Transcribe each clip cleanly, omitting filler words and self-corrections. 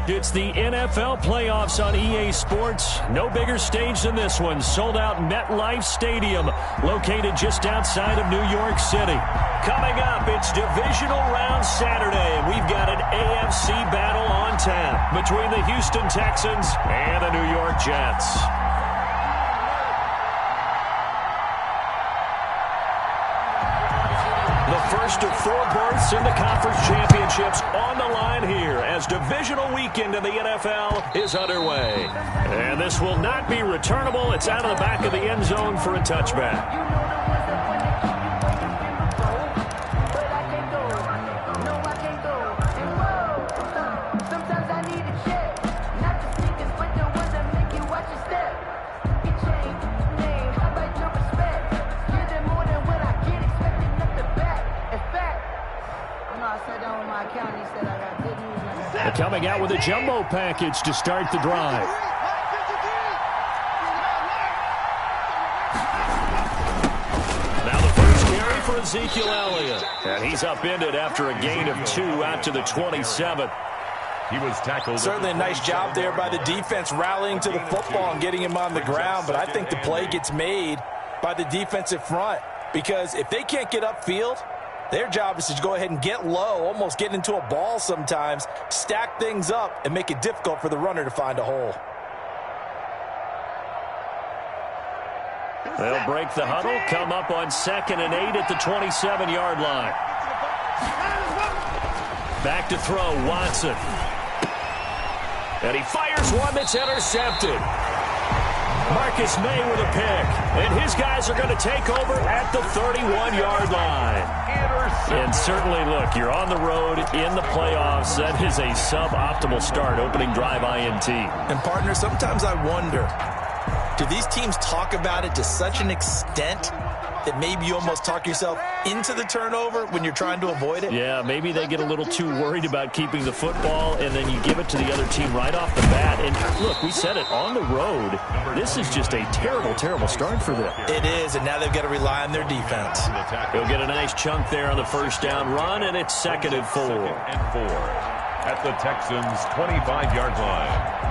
It's the NFL playoffs on EA Sports. No bigger stage than this one. Sold out MetLife Stadium, located just outside of New York City. Coming up, it's divisional round Saturday, and we've got an AFC battle on tap between the Houston Texans and the New York Jets. The first of 4 berths in the conference championships on the line here as divisional weekend in the NFL is underway. And this will not be returnable. It's out of the back of the end zone for a touchback. Coming out with a jumbo package to start the drive. Now the first carry for Ezekiel Elliott. And he's upended after a gain of 2 out to the 27. He was tackled. Certainly a nice job there by the defense rallying to the football and getting him on the ground. But I think the play gets made by the defensive front. Because if they can't get upfield, their job is to go ahead and get low, almost get into a ball sometimes, stack things up, and make it difficult for the runner to find a hole. They'll break the huddle, come up on 2nd and 8 at the 27-yard line. Back to throw, Watson. And he fires one that's intercepted. Marcus May with a pick. And his guys are going to take over at the 31-yard line. And certainly, look, you're on the road in the playoffs. That is a suboptimal start, opening drive INT. And, partner, sometimes I wonder, do these teams talk about it to such an extent that maybe you almost talk yourself into the turnover when you're trying to avoid it? Yeah, maybe they get a little too worried about keeping the football, and then you give it to the other team right off the bat. And, look, we said it, on the road, this is just a terrible, terrible start for them. It is, and now they've got to rely on their defense. They'll get a nice chunk there on the first down run, and it's 2nd and 4. At the Texans' 25-yard line.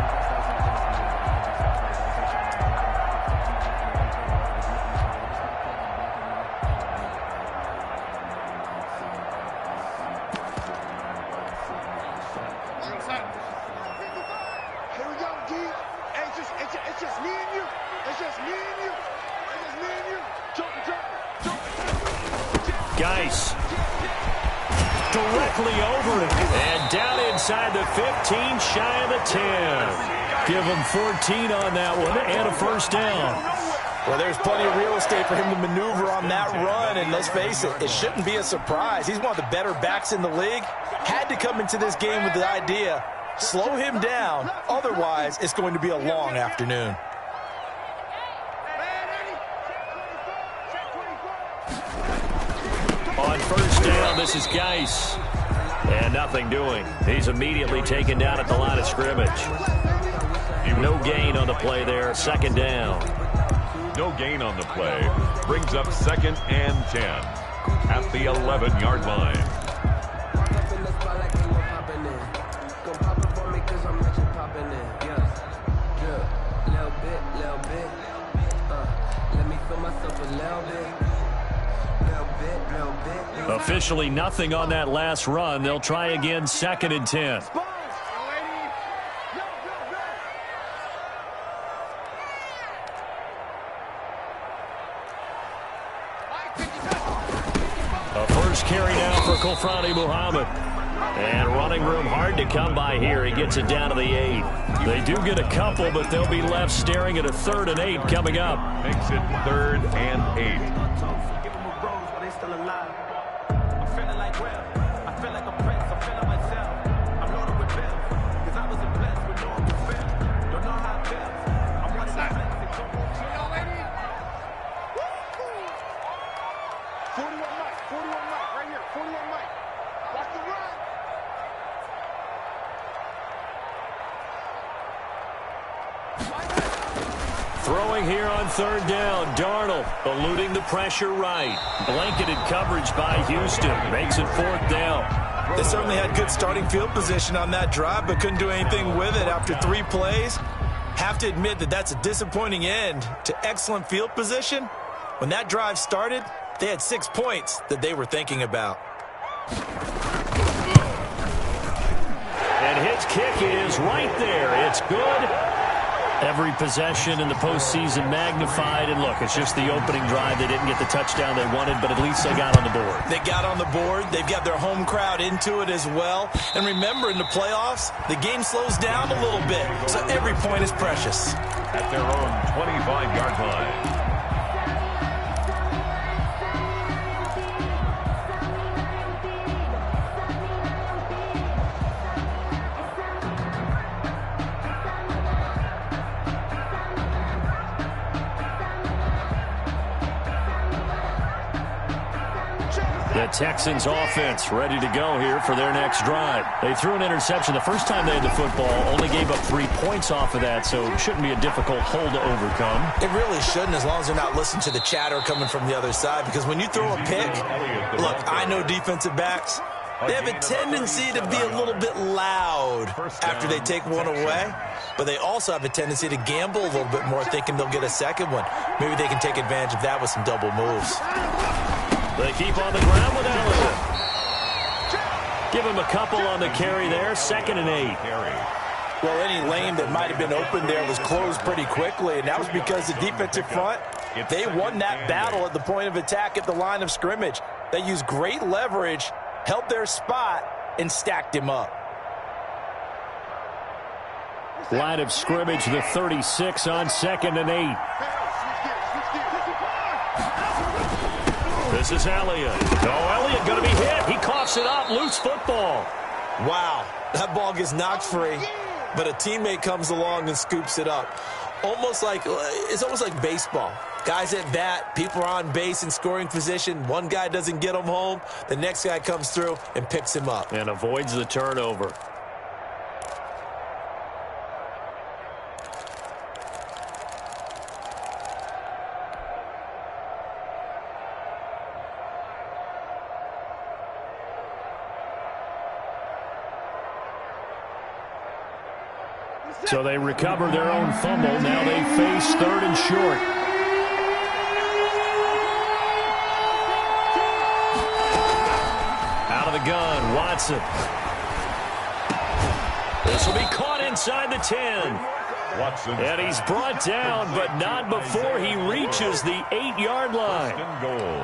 Directly over it. And down inside the 15, shy of the 10. Give him 14 on that one and a first down. Well, there's plenty of real estate for him to maneuver on that run. And let's face it, it shouldn't be a surprise. He's one of the better backs in the league. Had to come into this game with the idea, slow him down. Otherwise, it's going to be a long afternoon. On first down, this is Geis. And nothing doing. He's immediately taken down at the line of scrimmage. No gain on the play there. 2nd down. No gain on the play. Brings up 2nd and 10 at the 11-yard line. Officially nothing on that last run. They'll try again, 2nd and 10. A first carry now for Kofrani Muhammad. And running room hard to come by here. He gets it down to the 8. They do get a couple, but they'll be left staring at a 3rd and 8 coming up. Makes it 3rd and 8. Throwing here on 3rd down. Darnold eluding the pressure right. Blanketed coverage by Houston. Makes it 4th down. They certainly had good starting field position on that drive, but couldn't do anything with it after 3 plays. Have to admit that that's a disappointing end to excellent field position. When that drive started, they had 6 points that they were thinking about. And his kick is right there. It's good. Every possession in the postseason magnified. And look, it's just the opening drive. They didn't get the touchdown they wanted, but at least they got on the board. They got on the board. They've got their home crowd into it as well. And remember, in the playoffs, the game slows down a little bit, so every point is precious. At their own 25-yard line. The Texans offense ready to go here for their next drive. They threw an interception the first time they had the football, only gave up 3 points off of that, so it shouldn't be a difficult hole to overcome. It really shouldn't, as long as they're not listening to the chatter coming from the other side, because when you throw a pick, look, I know defensive backs, they have a tendency to be a little bit loud after they take one away, but they also have a tendency to gamble a little bit more, thinking they'll get a second one. Maybe they can take advantage of that with some double moves. They keep on the ground with Elliott. Give him a couple on the carry there. 2nd and 8. Well, any lane that might have been open there was closed pretty quickly, and that was because the defensive front, they won that battle at the point of attack at the line of scrimmage. They used great leverage, held their spot, and stacked him up. Line of scrimmage, the 36 on 2nd and 8. This is Elliott. Oh, Elliott going to be hit. He coughs it up. Loose football. Wow, that ball gets knocked free, but a teammate comes along and scoops it up. It's almost like baseball. Guys at bat, people are on base in scoring position. One guy doesn't get him home. The next guy comes through and picks him up. And avoids the turnover. So they recover their own fumble. Now they face 3rd and short. Out of the gun, Watson. This will be caught inside the 10. Watson. And he's brought down, but not before he reaches the 8-yard line.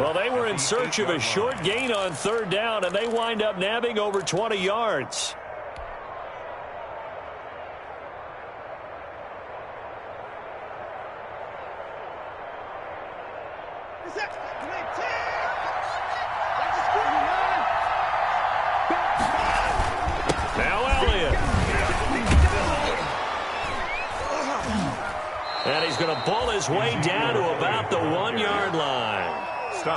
Well, they were in search of a short gain on 3rd down, and they wind up nabbing over 20 yards. Now Elliott. And he's going to bull his way down to about the 1-yard line.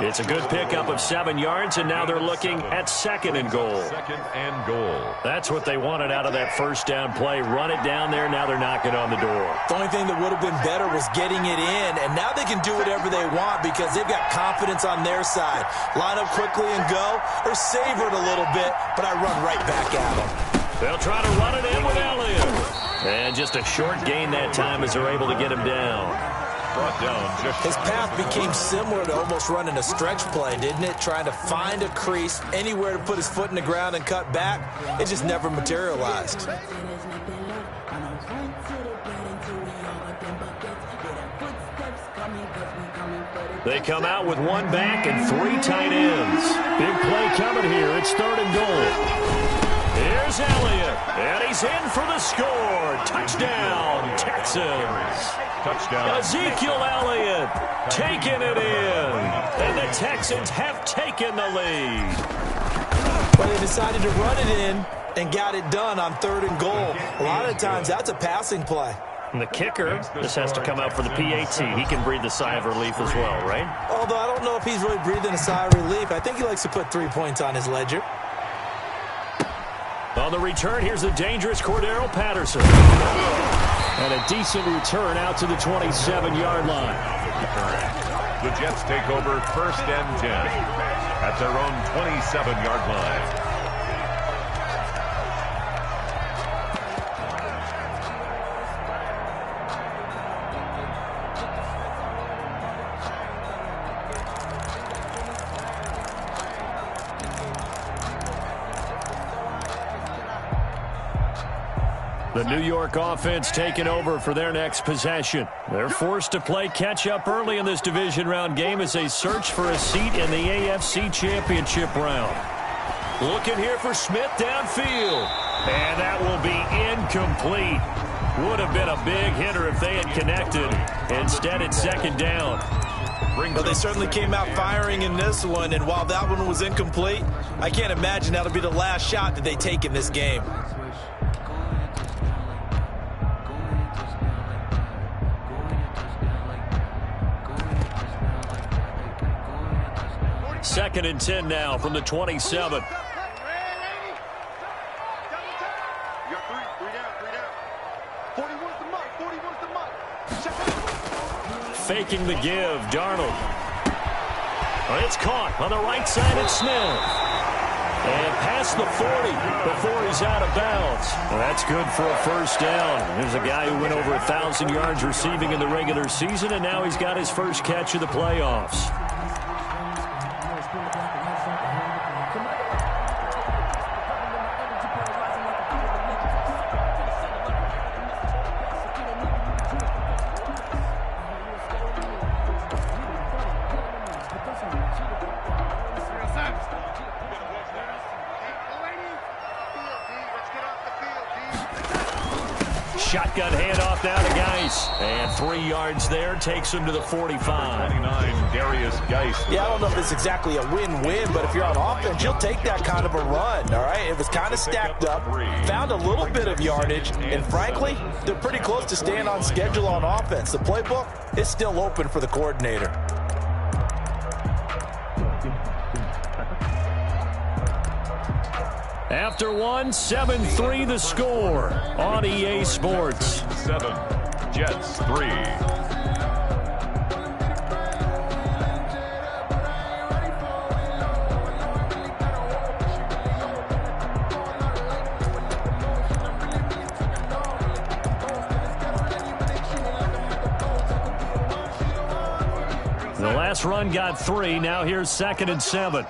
It's a good pickup of 7 yards, and now they're looking at 2nd and goal. 2nd and goal. That's what they wanted out of that first down play. Run it down there. Now they're knocking on the door. The only thing that would have been better was getting it in, and now they can do whatever they want because they've got confidence on their side. Line up quickly and go, or savor it a little bit, but I run right back at them. They'll try to run it in with Elliott. And just a short gain that time as they're able to get him down. Brought down. His path became similar to almost running a stretch play, didn't it? Trying to find a crease, anywhere to put his foot in the ground and cut back. It just never materialized. They come out with 1 back and 3 tight ends. Big play coming here. It's 3rd and goal. Here's Elliott, and he's in for the score. Touchdown, Texans. Touchdown. Ezekiel Elliott taking it in, and the Texans have taken the lead. But they decided to run it in and got it done on 3rd and goal. A lot of times that's a passing play. And the kicker, this has to come out for the PAT. He can breathe a sigh of relief as well, right? Although I don't know if he's really breathing a sigh of relief. I think he likes to put 3 points on his ledger. On the return, here's the dangerous Cordero Patterson. And a decent return out to the 27-yard line. The Jets take over 1st and 10 at their own 27-yard line. The New York offense taking over for their next possession. They're forced to play catch-up early in this division round game as they search for a seat in the AFC Championship round. Looking here for Smith downfield. And that will be incomplete. Would have been a big hitter if they had connected. Instead, it's second down. Well, they certainly came out firing in this one, and while that one was incomplete, I can't imagine that'll be the last shot that they take in this game. Second and 10 now from the 27. Faking the give, Darnold. It's caught on the right side at Smith. And past the 40 before he's out of bounds. Well, that's good for a first down. There's a guy who went over 1,000 yards receiving in the regular season, and now he's got his first catch of the playoffs. Shotgun handoff now to Geis. And 3 yards there takes him to the 45. 29, Darius Geis. Yeah, I don't know if it's exactly a win-win, but if you're on offense, you'll take that kind of a run, all right? It was kind of stacked up, found a little bit of yardage, and frankly, they're pretty close to staying on schedule on offense. The playbook is still open for the coordinator. After one, 7-3 the score on EA Sports. 7, Jets 3. The last run got 3. Now here's 2nd and 7.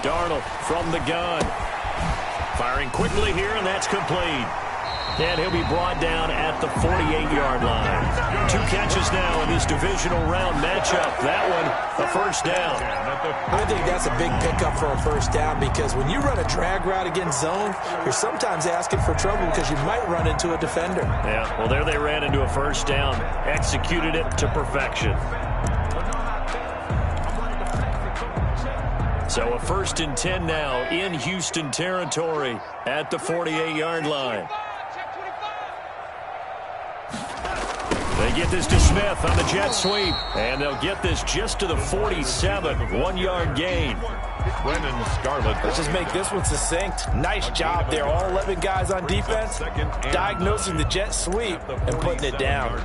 Darnold from the gun. Firing quickly here, and that's complete. And he'll be brought down at the 48-yard line. 2 catches now in this divisional round matchup. That one, a first down. I think that's a big pickup for a first down because when you run a drag route against zone, you're sometimes asking for trouble because you might run into a defender. Yeah, well, there they ran into a first down. Executed it to perfection. So a 1st and 10 now in Houston territory at the 48-yard line. They get this to Smith on the jet sweep, and they'll get this just to the 47, 1-yard gain. Brennan Scarlett. Let's just make this one succinct. Nice job there. All 11 guys on defense diagnosing the jet sweep and putting it down.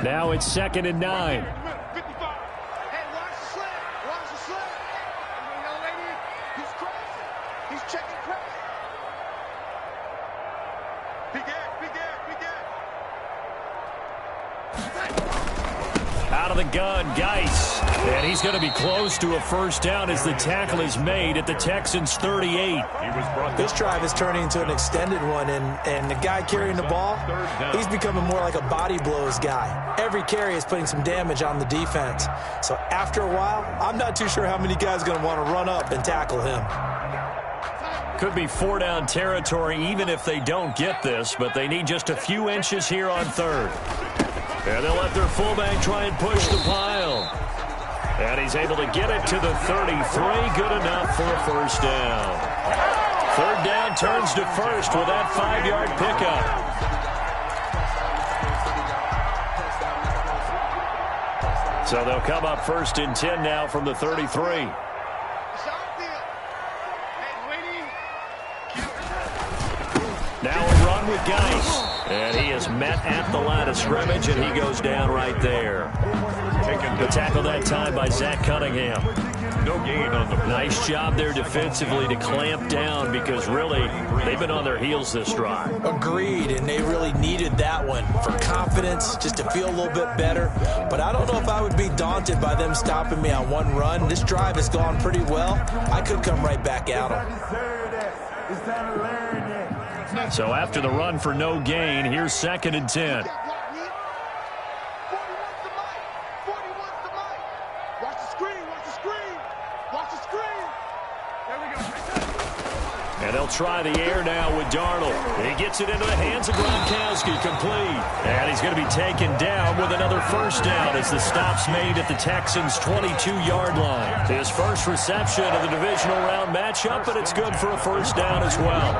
Now it's 2nd and 9. Out of the gun, Geis. And he's going to be close to a first down as the tackle is made at the Texans' 38. This drive is turning into an extended one, and the guy carrying the ball, he's becoming more like a body blows guy. Every carry is putting some damage on the defense. So after a while, I'm not too sure how many guys are going to want to run up and tackle him. Could be 4-down territory even if they don't get this, but they need just a few inches here on 3rd. And they'll let their fullback try and push the pile. And he's able to get it to the 33. Good enough for a first down. 3rd down turns to 1st with that 5-yard pickup. So they'll come up 1st and 10 now from the 33. Now a run with Geis. And he is met at the line of scrimmage, and he goes down right there. The tackle that time by Zach Cunningham. No gain on the play. Nice job there defensively to clamp down because really they've been on their heels this drive. Agreed, and they really needed that one for confidence, just to feel a little bit better. But I don't know if I would be daunted by them stopping me on one run. This drive has gone pretty well. I could come right back at them. So after the run for no gain, here's 2nd and 10. And they'll try the air now with Darnold. He gets it into the hands of Gronkowski, complete. And he's going to be taken down with another first down as the stop's made at the Texans' 22-yard line. His first reception of the divisional round matchup, but it's good for a first down as well.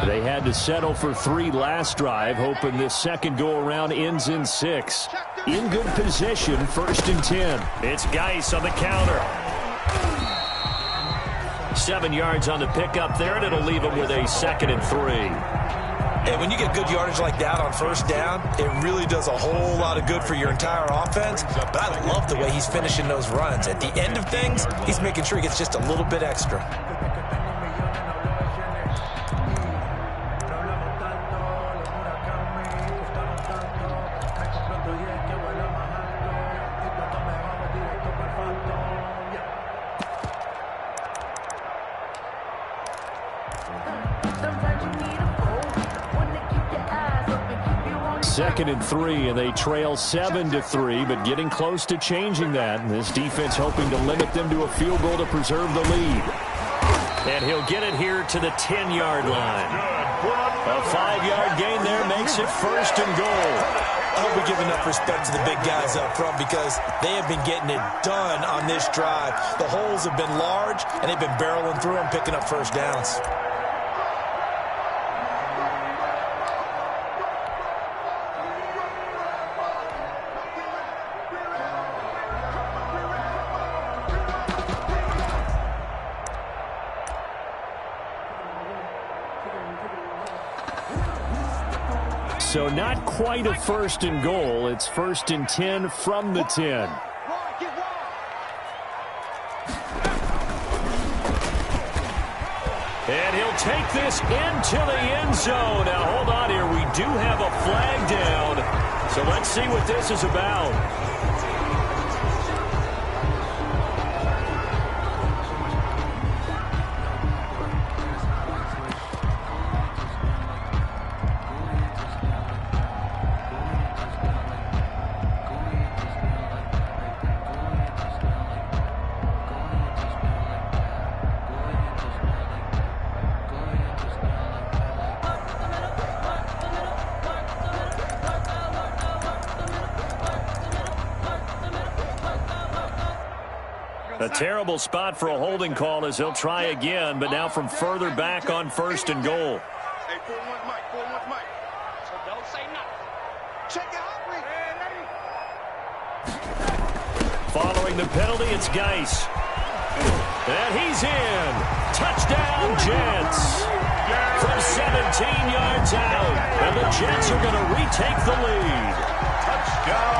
They had to settle for 3 last drive, hoping this second go-around ends in 6. In good position, 1st and 10. It's Geis on the counter. 7 yards on the pickup there, and it'll leave him with a 2nd and 3. And when you get good yardage like that on first down, it really does a whole lot of good for your entire offense. But I love the way he's finishing those runs. At the end of things, he's making sure he gets just a little bit extra. Second and 3, and they trail 7-3, but getting close to changing that. And this defense hoping to limit them to a field goal to preserve the lead. And he'll get it here to the 10-yard line. A 5-yard gain there makes it 1st and goal. I hope we give enough respect to the big guys up front because they have been getting it done on this drive. The holes have been large, and they've been barreling through them, picking up first downs. So not quite a 1st and goal. It's 1st and 10 from the 10. And he'll take this into the end zone. Now, hold on here. We do have a flag down. So let's see what this is about. A terrible spot for a holding call as he'll try again, but now from further back on 1st and goal. Hey, 4-1 Mike, 4-1 Mike. So don't say nothing. Check it out, Following the penalty, it's Geis. And he's in. Touchdown, Jets. From 17 yards out. And the Jets are going to retake the lead.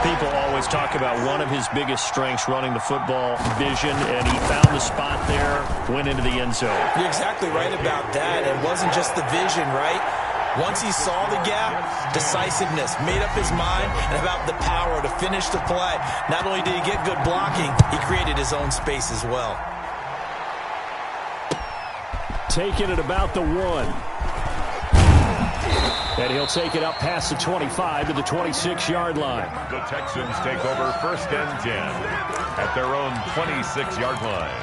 People always talk about one of his biggest strengths running the football, vision, and he found the spot there, went into the end zone. You're exactly right about that. It wasn't just the vision, right? Once he saw the gap, decisiveness, made up his mind, and about the power to finish the play. Not only did he get good blocking, he created his own space as well. Taking it about the 1. And he'll take it up past the 25 to the 26-yard line. The Texans take over 1st and 10 at their own 26-yard line.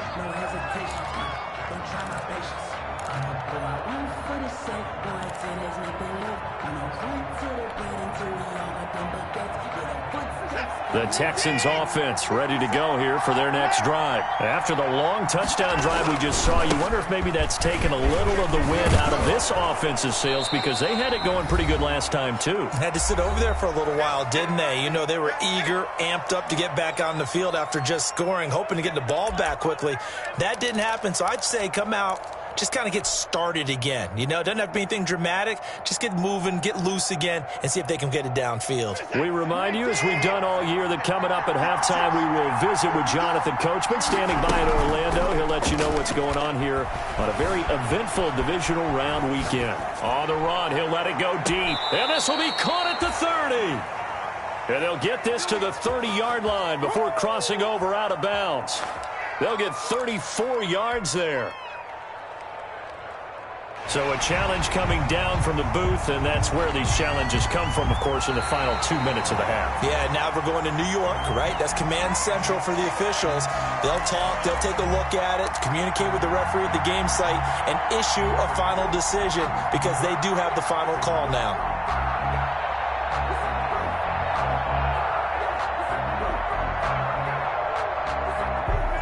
The Texans offense ready to go here for their next drive. After the long touchdown drive we just saw, you wonder if maybe that's taken a little of the wind out of this offense's sails, because they had it going pretty good last time too. Had to sit over there for a little while, didn't they? You know, they were eager, amped up to get back on the field after just scoring, hoping to get the ball back quickly. That didn't happen, so I'd say come out, just kind of get started again. You know, it doesn't have to be anything dramatic. Just get moving, get loose again, and see if they can get it downfield. We remind you, as we've done all year, that coming up at halftime, we will visit with Jonathan Coachman, standing by in Orlando. He'll let you know what's going on here on a very eventful divisional round weekend. On the run, he'll let it go deep, and this will be caught at the 30. And they'll get this to the 30-yard line before crossing over out of bounds. They'll get 34 yards there. So a challenge coming down from the booth, and that's where these challenges come from, of course, in the final 2 minutes of the half. Yeah, now we're going to New York, right? That's command central for the officials. They'll talk, they'll take a look at it, communicate with the referee at the game site, and issue a final decision, because they do have the final call now.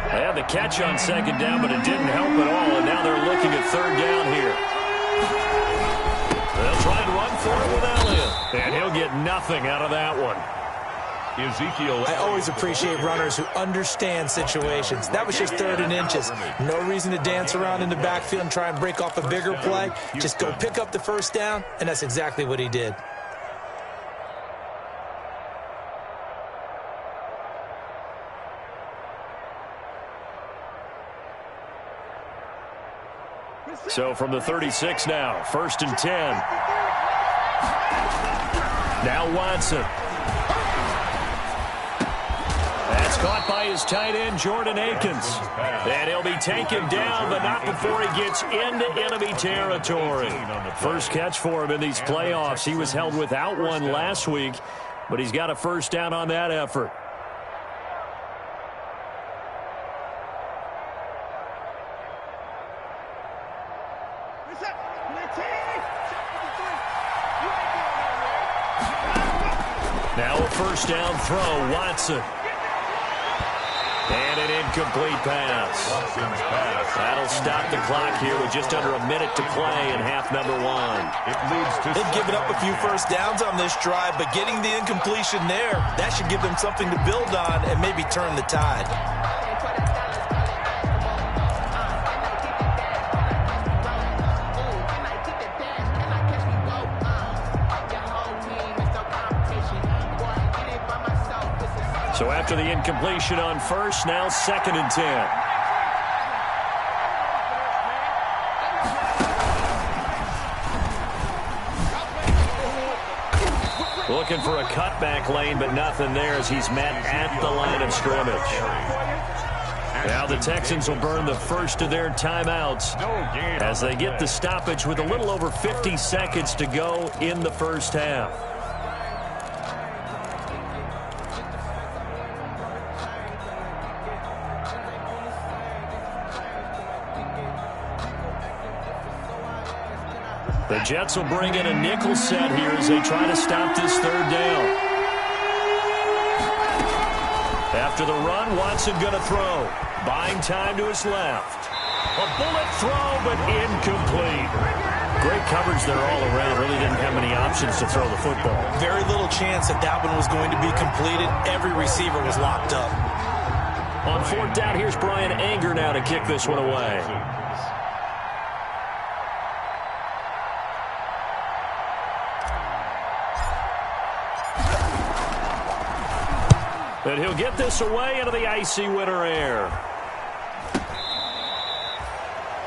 They had the catch on second down, but it didn't help at all, and now they're looking at third down here. They'll try and run for it with Elliott, and he'll get nothing out of that one. Ezekiel. I always appreciate runners who understand situations. That was just 3rd and inches. No reason to dance around in the backfield and try and break off a bigger play. Just go pick up the first down, and that's exactly what he did. So from the 36 now, 1st and 10. Now Watson. That's caught by his tight end, Jordan Akins. And he'll be taken down, but not before he gets into enemy territory. First catch for him in these playoffs. He was held without one last week, but he's got a first down on that effort. Now a first down throw, Watson. And an incomplete pass. That'll stop the clock here with just under a minute to play in half number 1. They've given up a few first downs on this drive, but getting the incompletion there, that should give them something to build on and maybe turn the tide. So after the incompletion on first, now 2nd and 10. Looking for a cutback lane, but nothing there as he's met at the line of scrimmage. Now the Texans will burn the first of their timeouts as they get the stoppage with a little over 50 seconds to go in the first half. The Jets will bring in a nickel set here as they try to stop this third down. After the run, Watson going to throw. Buying time to his left. A bullet throw, but incomplete. Great coverage there all around. Really didn't have many options to throw the football. Very little chance that that one was going to be completed. Every receiver was locked up. On 4th down, here's Brian Anger now to kick this one away. But he'll get this away into the icy winter air.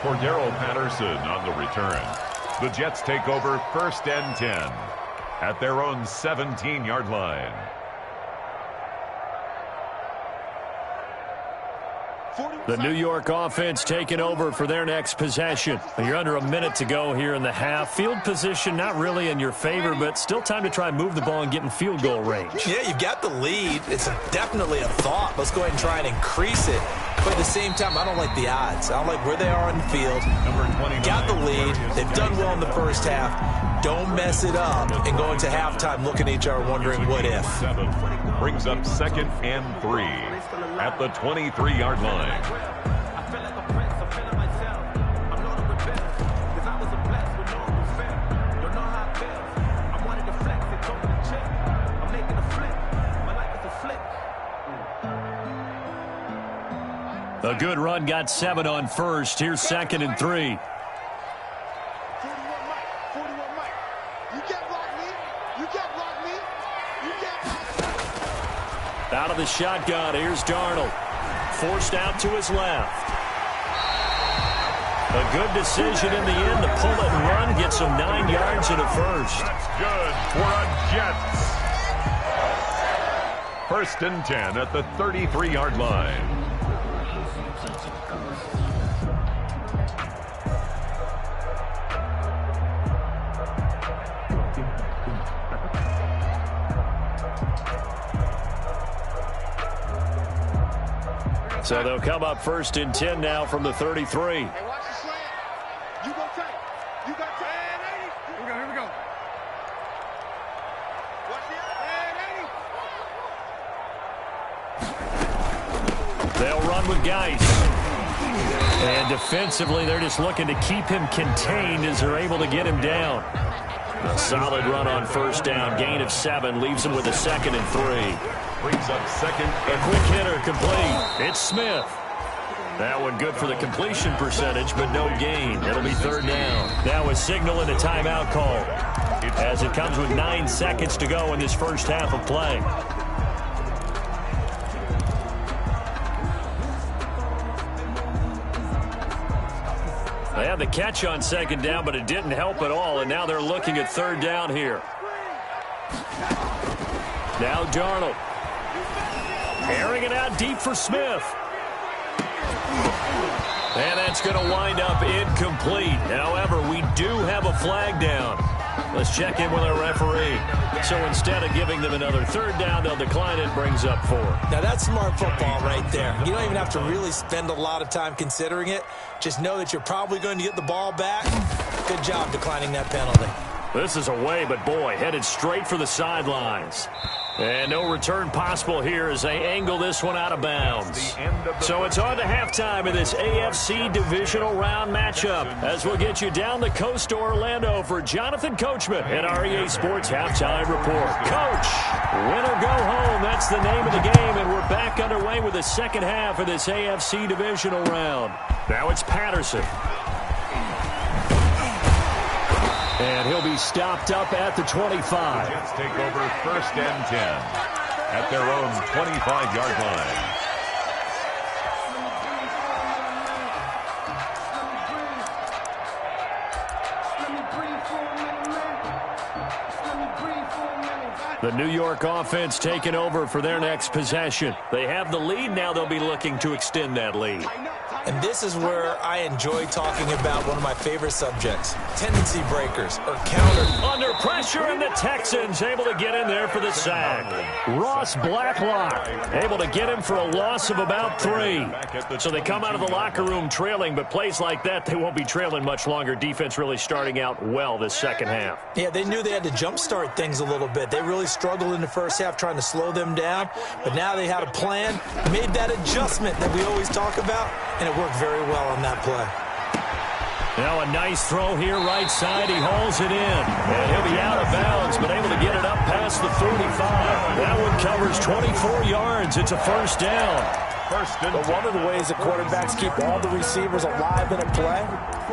Cordero Patterson on the return. The Jets take over 1st and 10 at their own 17-yard line. The New York offense taking over for their next possession. You're under a minute to go here in the half. Field position not really in your favor, but still time to try and move the ball and get in field goal range. Yeah, you've got the lead. It's definitely a thought. Let's go ahead and try and increase it. But at the same time, I don't like the odds. I don't like where they are on the field. Number 29. Got the lead. They've done well in the first half. Don't mess it up and go into halftime looking at each other wondering what if. 7 brings up 2nd and 3 at the 23-yard line. A good run got 7 on first. Here's 2nd and 3. 41 Mike. You can't block me. You can't block me. You can't block me. Out of the shotgun, here's Darnold. Forced out to his left. A good decision in the end to pull it and run. Gets him 9 yards and a first. That's good for a Jets. 1st and 10 at the 33-yard line. So they'll come up 1st and 10 now from the 33. Hey, watch the slant. You go tight. You got tight. Here we go. Watch the They'll run with Geis. And defensively, they're just looking to keep him contained as they're able to get him down. A solid run on 1st down. Gain of 7 leaves him with a 2nd and 3. Brings up 2nd A and quick hitter complete. It's Smith. That one good for the completion percentage, but no gain. It'll be 3rd down. Now a signal and a timeout call as it comes with 9 seconds to go in this first half of play. They had the catch on 2nd down, but it didn't help at all, and now they're looking at 3rd down here. Now Darnold. Airing it out deep for Smith. And that's going to wind up incomplete. However, we do have a flag down. Let's check in with our referee. So instead of giving them another 3rd down, they'll decline it, brings up 4. Now, that's smart football right there. You don't even have to really spend a lot of time considering it. Just know that you're probably going to get the ball back. Good job declining that penalty. This is away, but boy, headed straight for the sidelines. And no return possible here as they angle this one out of bounds. So it's on to halftime in this AFC divisional round matchup as we'll get you down the coast to Orlando for Jonathan Coachman and our EA Sports Halftime Report. Coach, win or go home, that's the name of the game, and we're back underway with the second half of this AFC divisional round. Now it's Patterson. And he'll be stopped up at the 25. Jets take over 1st and 10 at their own 25-yard line. The New York offense taking over for their next possession. They have the lead now. They'll be looking to extend that lead. And this is where I enjoy talking about one of my favorite subjects, tendency breakers or counter. Under pressure, and the Texans able to get in there for the sack. Ross Blacklock able to get him for a loss of about 3. So they come out of the locker room trailing, but plays like that, they won't be trailing much longer. Defense really starting out well this second half. Yeah, they knew they had to jumpstart things a little bit. They really struggled in the first half trying to slow them down, but now they had a plan, made that adjustment that we always talk about, and it worked very well on that play. Now a nice throw here right side. He hauls it in. And he'll be out of bounds, but able to get it up past the 45. That one covers 24 yards. It's a 1st down. But one of the ways that quarterbacks keep all the receivers alive in a play,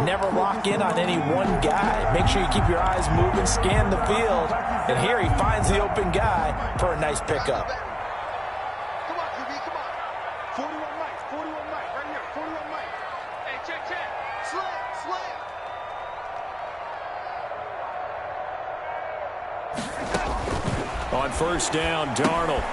never lock in on any one guy. Make sure you keep your eyes moving, scan the field. And here he finds the open guy for a nice pickup. Come on, QB, come on. 41 Mike, right here, 41 Mike. Hey, check. Slant. On 1st down, Darnold.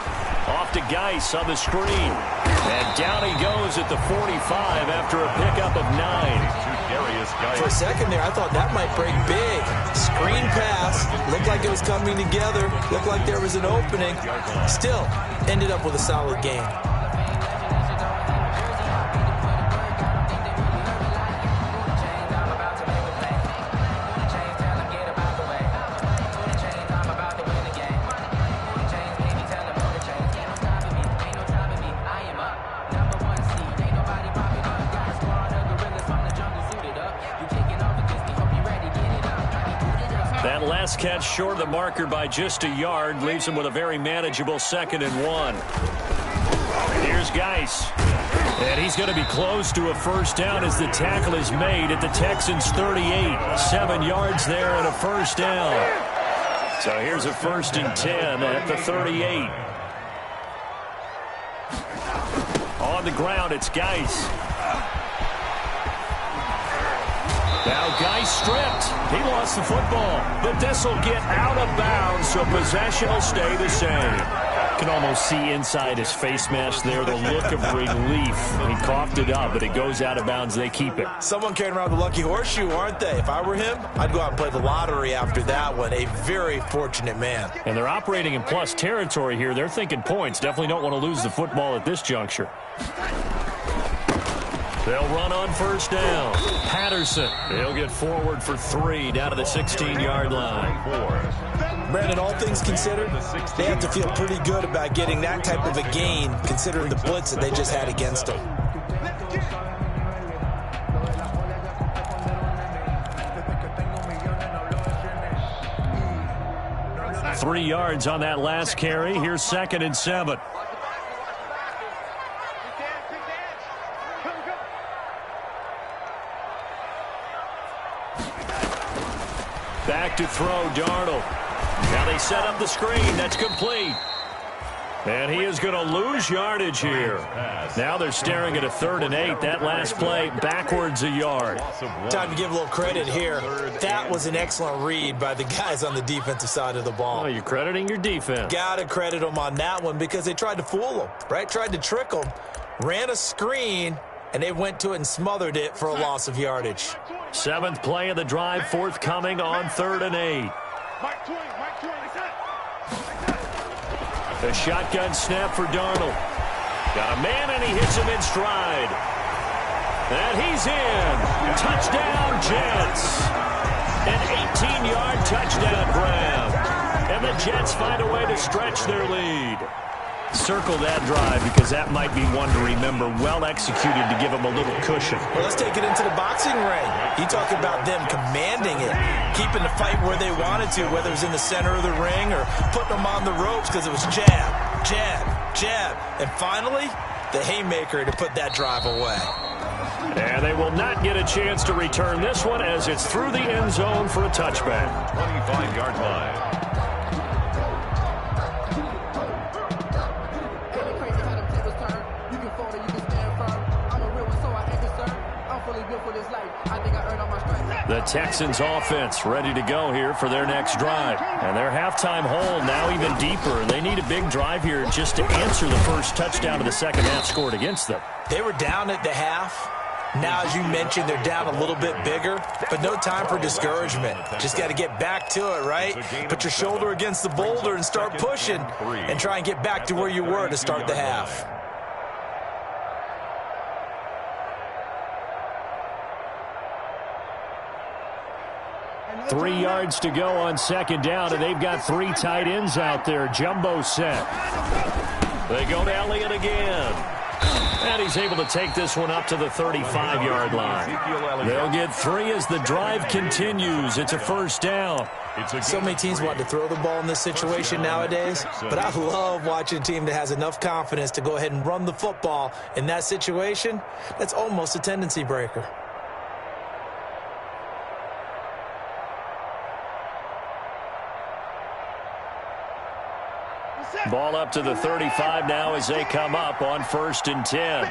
Off to Geis on the screen. And down he goes at the 45 after a pickup of 9. For a second there, I thought that might break big. Screen pass. Looked like it was coming together. Looked like there was an opening. Still, ended up with a solid game. That last catch short of the marker by just a yard leaves him with a very manageable 2nd and 1. Here's Geis. And he's going to be close to a first down as the tackle is made at the Texans' 38. 7 yards there and a first down. So here's a 1st and 10 at the 38. On the ground, it's Geis. Now Geis stripped. He lost the football. But this will get out of bounds, so possession will stay the same. You can almost see inside his face mask there the look of relief. He coughed it up, but it goes out of bounds. They keep it. Someone carrying around the lucky horseshoe, aren't they? If I were him, I'd go out and play the lottery after that one. A very fortunate man. And they're operating in plus territory here. They're thinking points. Definitely don't want to lose the football at this juncture. They'll run on first down. Patterson. He'll get forward for 3 down to the 16-yard line. Brandon, all things considered, they have to feel pretty good about getting that type of a gain, considering the blitz that they just had against them. Three yards on that last carry. Here's 2nd and 7. Back to throw, Darnold. Now they set up the screen. That's complete. And he is going to lose yardage here. Now they're staring at a 3rd and 8. That last play, backwards a yard. Time to give a little credit here. That was an excellent read by the guys on the defensive side of the ball. Oh, you're crediting your defense. Got to credit them on that one because they tried to fool them, right? Tried to trick them. Ran a screen, and they went to it and smothered it for a loss of yardage. 7th play of the drive, forthcoming on 3rd and 8. The shotgun snap for Darnold. Got a man, and he hits him in stride. And he's in. Touchdown, Jets. An 18-yard touchdown grab. And the Jets find a way to stretch their lead. Circle that drive because that might be one to remember. Well executed to give them a little cushion. Well, let's take it into the boxing ring. You talk about them commanding it, keeping the fight where they wanted to, whether it was in the center of the ring or putting them on the ropes because it was jab, jab, jab. And finally, the haymaker to put that drive away. And they will not get a chance to return this one as it's through the end zone for a touchback. 25-yard line. The Texans offense ready to go here for their next drive. And their halftime hole now even deeper. They need a big drive here just to answer the first touchdown of the second half scored against them. They were down at the half. Now, as you mentioned, they're down a little bit bigger, but no time for discouragement. Just got to get back to it, right? Put your shoulder against the boulder and start pushing and try and get back to where you were to start the half. 3 yards to go on second down, and they've got 3 tight ends out there. Jumbo set. They go to Elliott again. And he's able to take this one up to the 35-yard line. They'll get 3 as the drive continues. It's a first down. So many teams want to throw the ball in this situation nowadays, but I love watching a team that has enough confidence to go ahead and run the football in that situation. That's almost a tendency breaker. Ball up to the 35 now as they come up on 1st and 10.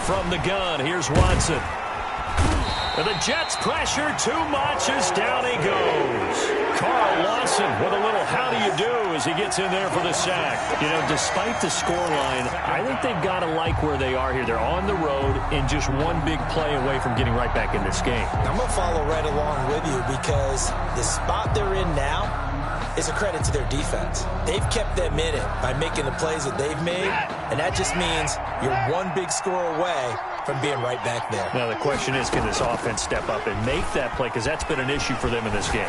From the gun, here's Watson. And the Jets pressure too much as down he goes. Carl Lawson with a little how do you do as he gets in there for the sack. You know, despite the scoreline, I think they've got to like where they are here. They're on the road and just one big play away from getting right back in this game. I'm going to follow right along with you because the spot they're in now is a credit to their defense. They've kept them in it by making the plays that they've made, and that just means you're one big score away from being right back there. Now the question is, can this offense step up and make that play? Because that's been an issue for them in this game.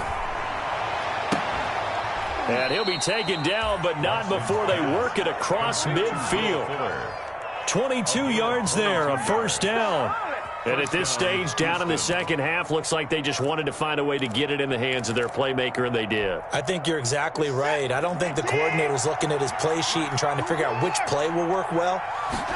And he'll be taken down, but not before they work it across midfield. 22 yards there, a first down. And at this stage, down in the second half, looks like they just wanted to find a way to get it in the hands of their playmaker, and they did. I think you're exactly right. I don't think the coordinator's looking at his play sheet and trying to figure out which play will work well.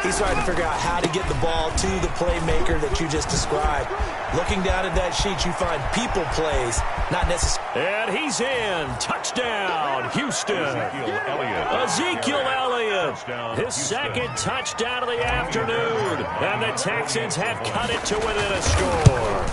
He's trying to figure out how to get the ball to the playmaker that you just described. Looking down at that sheet, you find people plays, not necessarily. And he's in. Touchdown, Houston. Ezekiel Elliott. His second touchdown of the afternoon. And the Texans have cut it to within a score.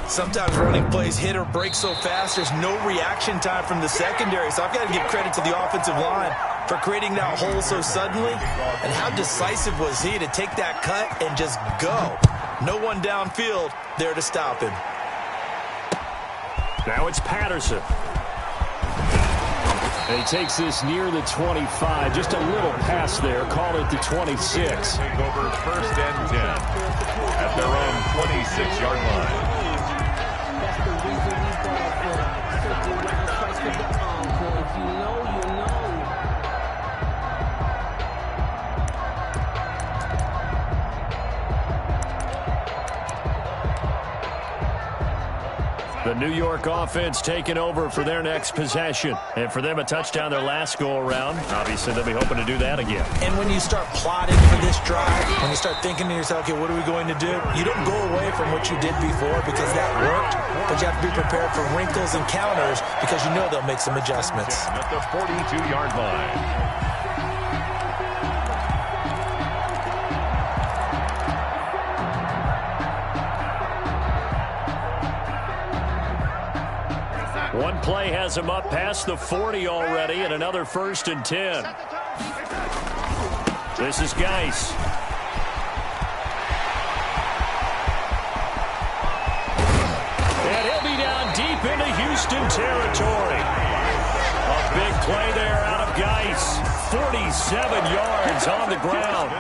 Sometimes running plays hit or break so fast, there's no reaction time from the secondary. So I've got to give credit to the offensive line for creating that hole so suddenly. And how decisive was he to take that cut and just go? No one downfield there to stop him. Now it's Patterson. And he takes this near the 25. Just a little pass there. Call it the 26. Take over 1st and 10 at their own 26-yard line. The New York offense taking over for their next possession. And for them, a touchdown their last go-around. Obviously, they'll be hoping to do that again. And when you start plotting for this drive, when you start thinking to yourself, okay, what are we going to do? You don't go away from what you did before because that worked, but you have to be prepared for wrinkles and counters because you know they'll make some adjustments. At the 42-yard line. One play has him up past the 40 already, and another 1st and 10. This is Geis. And he'll be down deep into Houston territory. A big play there out of Geis. 47 yards on the ground.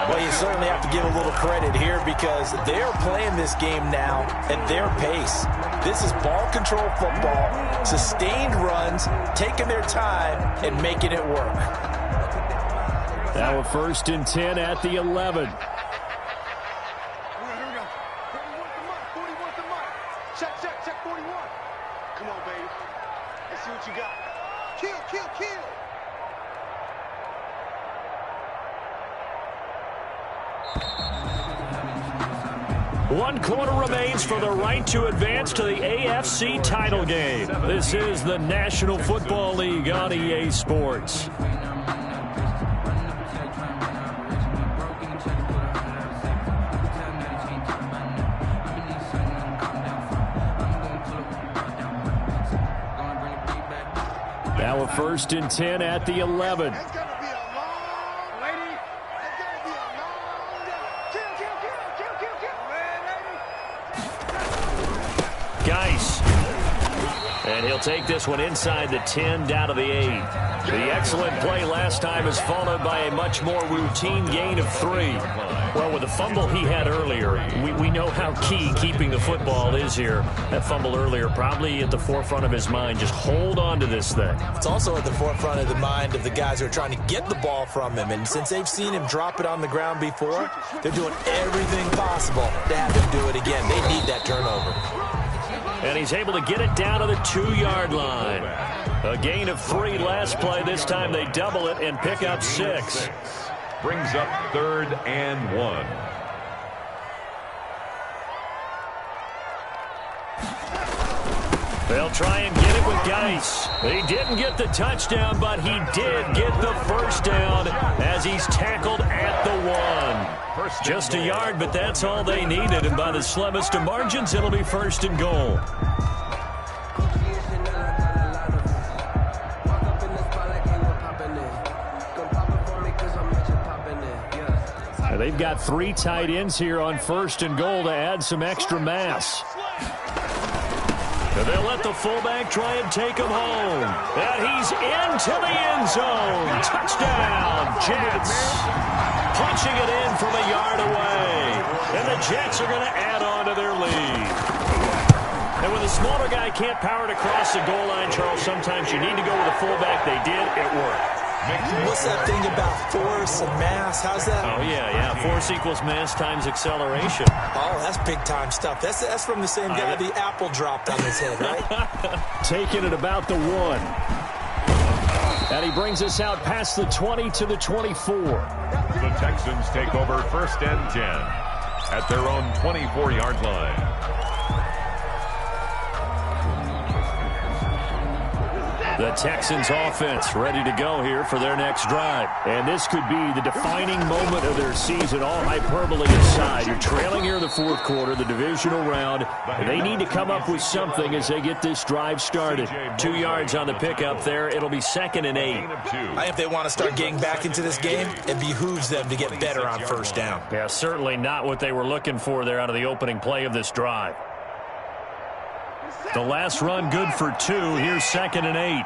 Well, you certainly have to give a little credit here because they're playing this game now at their pace. This is ball control football, sustained runs, taking their time and making it work. Now a 1st and 10 at the 11. Here we go. 41 to Mike. Check 41. Come on, baby. Let's see what you got. Kill. One quarter remains for the right to advance to the AFC title game. This is the National Football League on EA Sports. Now a 1st and 10 at the 11. It's going to be a long, lady. It's going to be a long day. Kill, lady. Geis. And he'll take this one inside the 10 down to the 8. The excellent play last time is followed by a much more routine gain of 3. Well, with the fumble he had earlier, we know how key keeping the football is here. That fumble earlier probably at the forefront of his mind. Just hold on to this thing. It's also at the forefront of the mind of the guys who are trying to get the ball from him. And since they've seen him drop it on the ground before, they're doing everything possible to have him do it again. They need that turnover. And he's able to get it down to the 2-yard line. A gain of 3 last play. This time they double it and pick up 6. Brings up 3rd and 1. They'll try and get it with Geis. He didn't get the touchdown, but he did get the first down as he's tackled at the 1. Just a yard, but that's all they needed. And by the slimmest of margins, it'll be 1st and goal. They've got 3 tight ends here on 1st and goal to add some extra mass. And they'll let the fullback try and take him home. And he's into the end zone. Touchdown, Jets. Punching it in from a yard away. And the Jets are going to add on to their lead. And when the smaller guy can't power it across the goal line, Charles, sometimes you need to go with a fullback. They did. It worked. What's that thing about force and mass? How's that? Oh, yeah. Force equals mass times acceleration. Oh, that's big-time stuff. That's from the same guy the apple dropped on his head, right? Taking it about the 1. And he brings us out past the 20 to the 24. The Texans take over 1st and 10 at their own 24-yard line. The Texans offense ready to go here for their next drive. And this could be the defining moment of their season, all hyperbole aside. You're trailing here in the 4th quarter, the divisional round. And they need to come up with something as they get this drive started. 2 yards on the pickup there. It'll be 2nd and 8. I think if they want to start getting back into this game, it behooves them to get better on 1st down. Yeah, certainly not what they were looking for there out of the opening play of this drive. The last run good for 2. Here's 2nd and 8.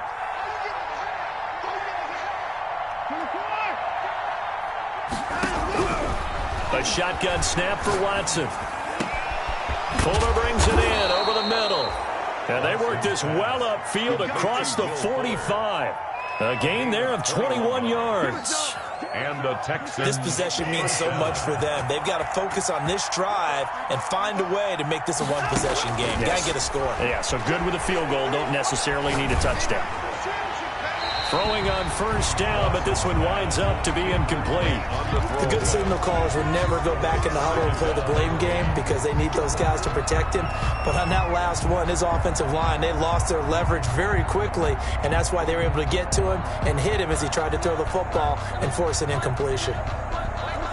A shotgun snap for Watson. Fuller brings it in over the middle. And they work this well upfield across the 45. A gain there of 21 yards. And the Texans. This possession means so much for them. They've got to focus on this drive and find a way to make this a one-possession game. Got to get a score. Yeah, so good with a field goal. Don't necessarily need a touchdown. Throwing on 1st down, but this one winds up to be incomplete. The good signal callers would never go back in the huddle and play the blame game because they need those guys to protect him. But on that last one, his offensive line, they lost their leverage very quickly, and that's why they were able to get to him and hit him as he tried to throw the football and force an incompletion.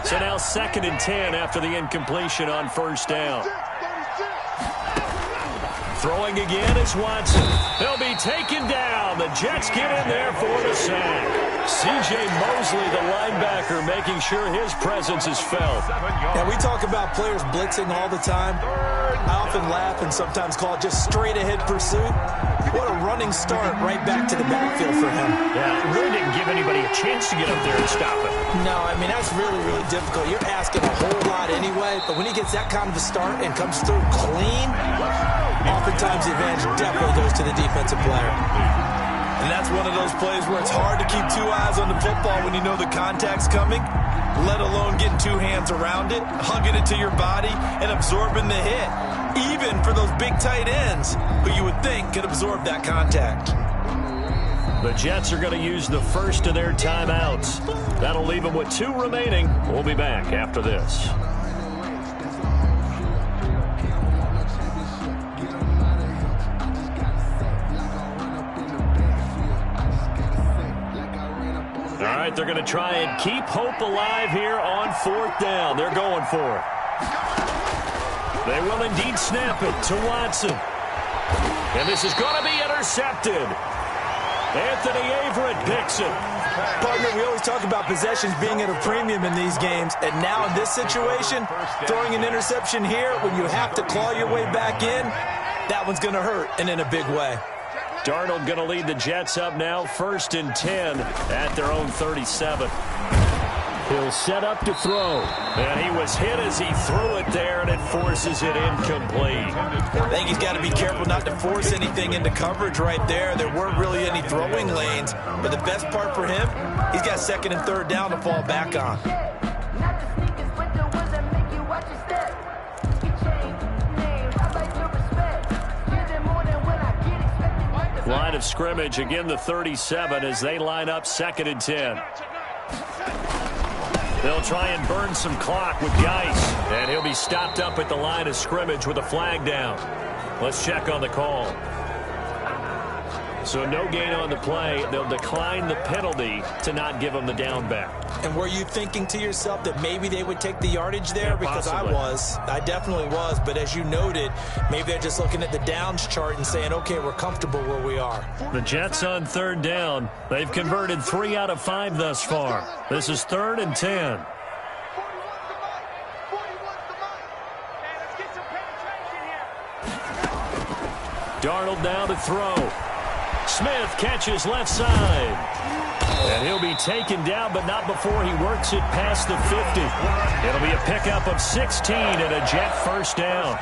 So now 2nd and 10 after the incompletion on 1st down. Throwing again is Watson. They'll be taken down. The Jets get in there for the sack. C.J. Mosley, the linebacker, making sure his presence is felt. Now, we talk about players blitzing all the time. I often laugh and sometimes call it just straight-ahead pursuit. What a running start right back to the backfield for him. Yeah, it really didn't give anybody a chance to get up there and stop it. No, I mean, that's really, really difficult. You're asking a whole lot anyway, but when he gets that kind of a start and comes through clean, oftentimes the advantage definitely goes to the defensive player. And that's one of those plays where it's hard to keep 2 eyes on the football when you know the contact's coming, let alone getting 2 hands around it, hugging it to your body, and absorbing the hit. Even for those big tight ends who you would think could absorb that contact. The Jets are going to use the first of their timeouts. That'll leave them with 2 remaining. We'll be back after this. All right, they're going to try and keep hope alive here on 4th down. They're going for it. They will indeed snap it to Watson. And this is going to be intercepted. Anthony Averett picks it. Partner, we always talk about possessions being at a premium in these games. And now in this situation, throwing an interception here when you have to claw your way back in, that one's going to hurt, and in a big way. Darnold going to lead the Jets up now, 1st and 10 at their own 37. He'll set up to throw. And he was hit as he threw it there, and it forces it incomplete. I think he's got to be careful not to force anything into coverage right there. There weren't really any throwing lanes. But the best part for him, he's got 2nd and 3rd down to fall back on. Line of scrimmage, again the 37 as they line up 2nd and 10. They'll try and burn some clock with Geis, and he'll be stopped up at the line of scrimmage with a flag down. Let's check on the call. So no gain on the play. They'll decline the penalty to not give him the down back. And were you thinking to yourself that maybe they would take the yardage there? Yeah, because possibly. I definitely was. But as you noted, maybe they're just looking at the downs chart and saying, okay, we're comfortable where we are. The Jets on 3rd down. They've converted 3 out of 5 thus far. This is 3rd and 10. Darnold now to throw. Smith catches left side. And he'll be taken down, but not before he works it past the 50. It'll be a pickup of 16 and a Jet first down.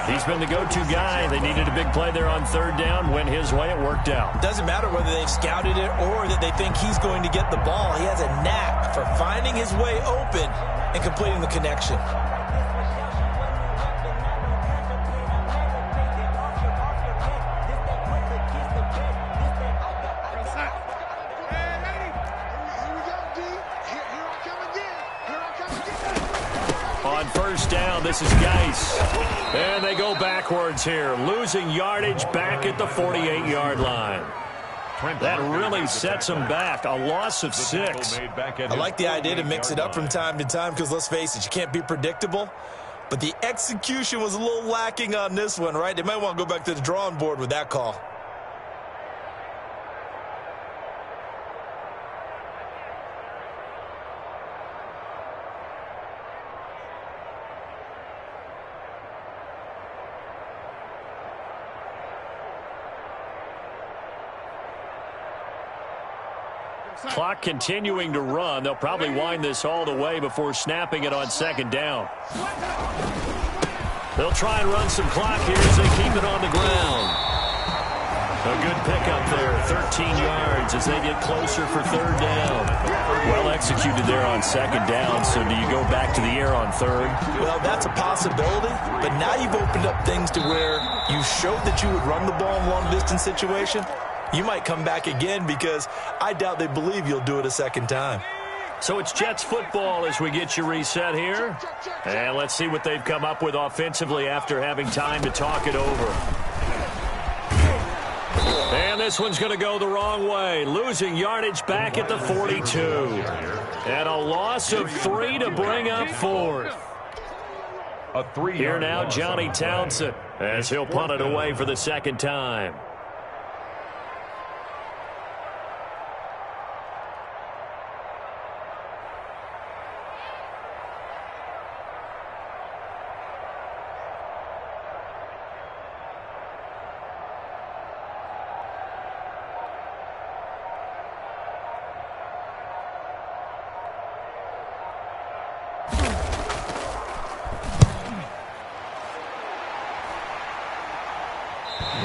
He's been the go-to guy. They needed a big play there on third down. Went his way. It worked out. Doesn't matter whether they've scouted it or that they think he's going to get the ball. He has a knack for finding his way open and completing the connection. On first down, this is Geis. And they go backwards here, losing yardage back at the 48-yard line. That really sets them back. A loss of 6. I like the idea to mix it up from time to time because, let's face it, you can't be predictable. But the execution was a little lacking on this one, right? They might want to go back to the drawing board with that call. Clock continuing to run. They'll probably wind this all the way before snapping it on second down. They'll try and run some clock here as they keep it on the ground. A good pickup there, 13 yards as they get closer for third down. Well executed there on second down, so do you go back to the air on third? Well, that's a possibility, but now you've opened up things to where you showed that you would run the ball in long-distance situation. You might come back again because I doubt they believe you'll do it a second time. So it's Jets football as we get you reset here. And let's see what they've come up with offensively after having time to talk it over. And this one's going to go the wrong way. Losing yardage back at the 42. And a loss of 3 to bring up 4th. Here now, Johnny Townsend, as he'll punt it away for the second time.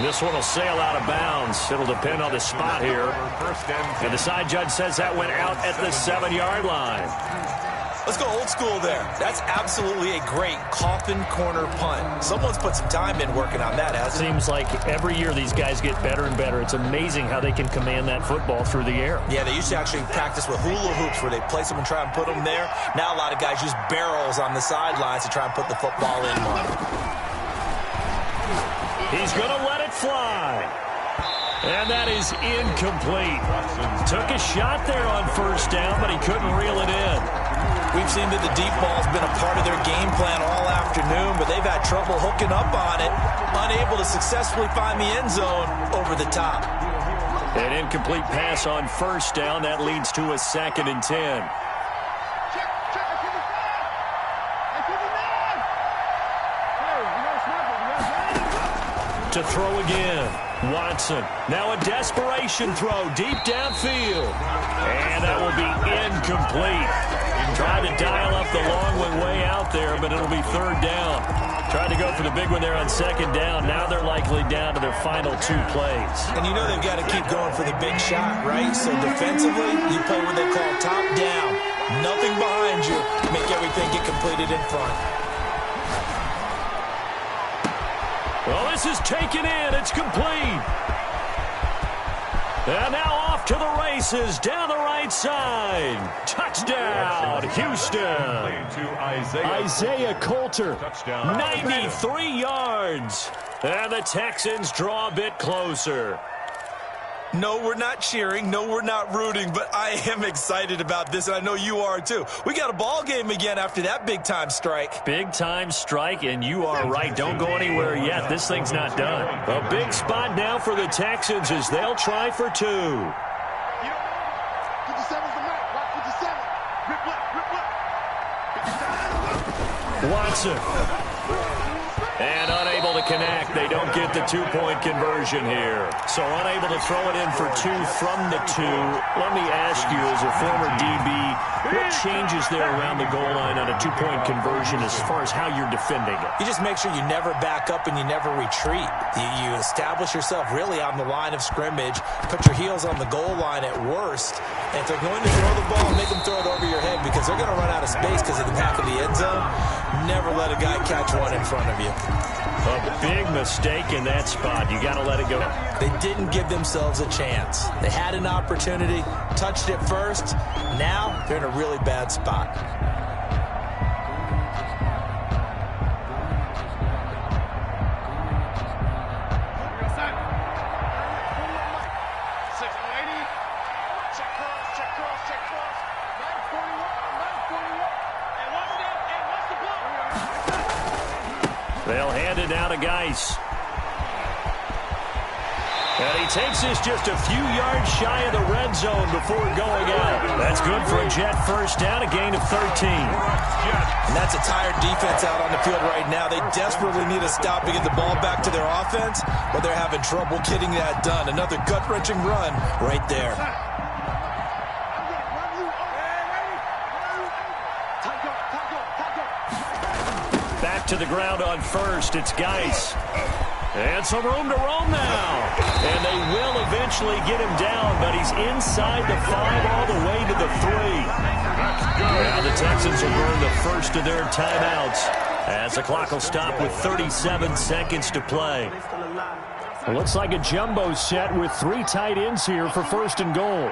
This one will sail out of bounds. It'll depend on the spot here. And the side judge says that went out at the 7-yard line. Let's go old school there. That's absolutely a great coffin corner punt. Someone's put some time in working on that, hasn't it? Seems like every year these guys get better and better. It's amazing how they can command that football through the air. Yeah, they used to actually practice with hula hoops where they place them and try and put them there. Now a lot of guys use barrels on the sidelines to try and put the football in one. He's going to let it fly. And that is incomplete. Took a shot there on first down, but he couldn't reel it in. We've seen that the deep ball's been a part of their game plan all afternoon, but they've had trouble hooking up on it, unable to successfully find the end zone over the top. An incomplete pass on first down. That leads to a 2nd and 10. To throw again. Watson. Now a desperation throw deep downfield. And that will be incomplete. Tried to dial up the long one way out there, but it'll be third down. Tried to go for the big one there on second down. Now they're likely down to their final 2 plays. And you know they've got to keep going for the big shot, right? So defensively, you play what they call top down. Nothing behind you. Make everything get completed in front. Well, this is taken in. It's complete. And now off to the races down the right side. Touchdown, Houston. Isaiah Coulter, 93 yards. And the Texans draw a bit closer. No, we're not cheering. No, we're not rooting, but I am excited about this, and I know you are too. We got a ball game again after that big-time strike. Big-time strike, and you are right. Don't go anywhere yet. This thing's not done. A big spot now for the Texans as they'll try for 2. Watson. And unable to connect. They don't get the two-point conversion here. So unable to throw it in for two from the two. Let me ask you, as a former DB, what changes there around the goal line on a two-point conversion as far as how you're defending it? You just make sure you never back up and you never retreat. You establish yourself really on the line of scrimmage, put your heels on the goal line at worst, and if they're going to throw the ball, make them throw it over your head because they're going to run out of space because of the back of the end zone. Never let a guy catch one in front of you. A big mistake in that spot. You got to let it go. They didn't give themselves a chance. They had an opportunity, touched it first. Now they're in a really bad spot. They'll hand it down to Geis. And he takes this just a few yards shy of the red zone before going out. That's good for a Jet first down, a gain of 13. And that's a tired defense out on the field right now. They desperately need a stop to get the ball back to their offense, but they're having trouble getting that done. Another gut-wrenching run right there. Back to the ground on first. It's Geis. And some room to roam now. And they will eventually get him down, but he's inside the 5 all the way to the 3. Now the Texans will burn the first of their timeouts as the clock will stop with 37 seconds to play. It looks like a jumbo set with 3 tight ends here for first and goal.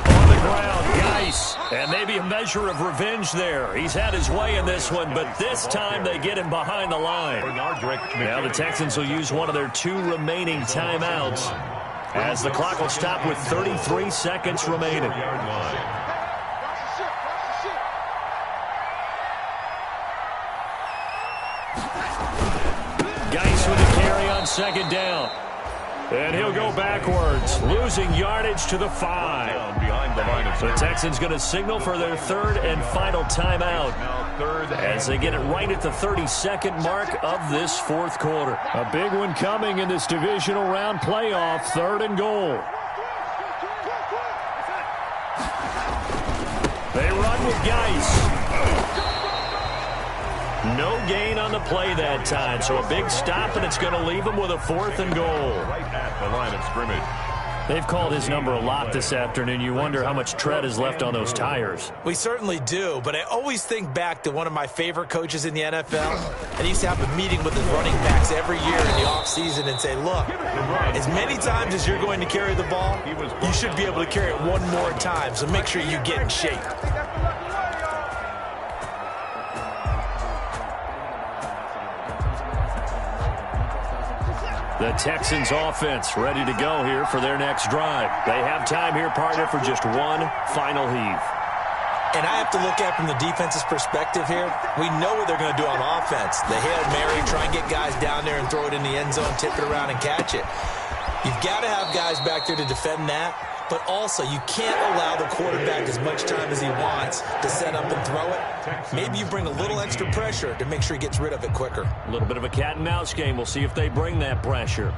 On the ground, Geis. And maybe a measure of revenge there. He's had his way in this one, but this time they get him behind the line. Now the Texans will use one of their 2 remaining timeouts as the clock will stop with 33 seconds remaining. Geis with a carry on second down. And he'll go backwards, losing yardage to the 5. Behind the line of The Texans going to signal for their 3rd and final timeout as they get it right at the 32nd mark of this 4th quarter. A big one coming in this divisional round playoff, 3rd and goal. They run with Geis. No gain on the play that time, so a big stop, and it's going to leave them with a 4th and goal. right at the line of scrimmage. They've called his number a lot this afternoon. You wonder how much tread is left on those tires. We certainly do, but I always think back to one of my favorite coaches in the NFL. And he used to have a meeting with his running backs every year in the offseason and say, look, as many times as you're going to carry the ball, you should be able to carry it one more time, so make sure you get in shape. The Texans offense ready to go here for their next drive. They have time here, partner, for just one final heave. And I have to look at it from the defense's perspective here. We know what they're going to do on offense. The Hail Mary, try and get guys down there and throw it in the end zone, tip it around and catch it. You've got to have guys back there to defend that. But also, you can't allow the quarterback as much time as he wants to set up and throw it. Maybe you bring a little extra pressure to make sure he gets rid of it quicker. A little bit of a cat and mouse game. We'll see if they bring that pressure.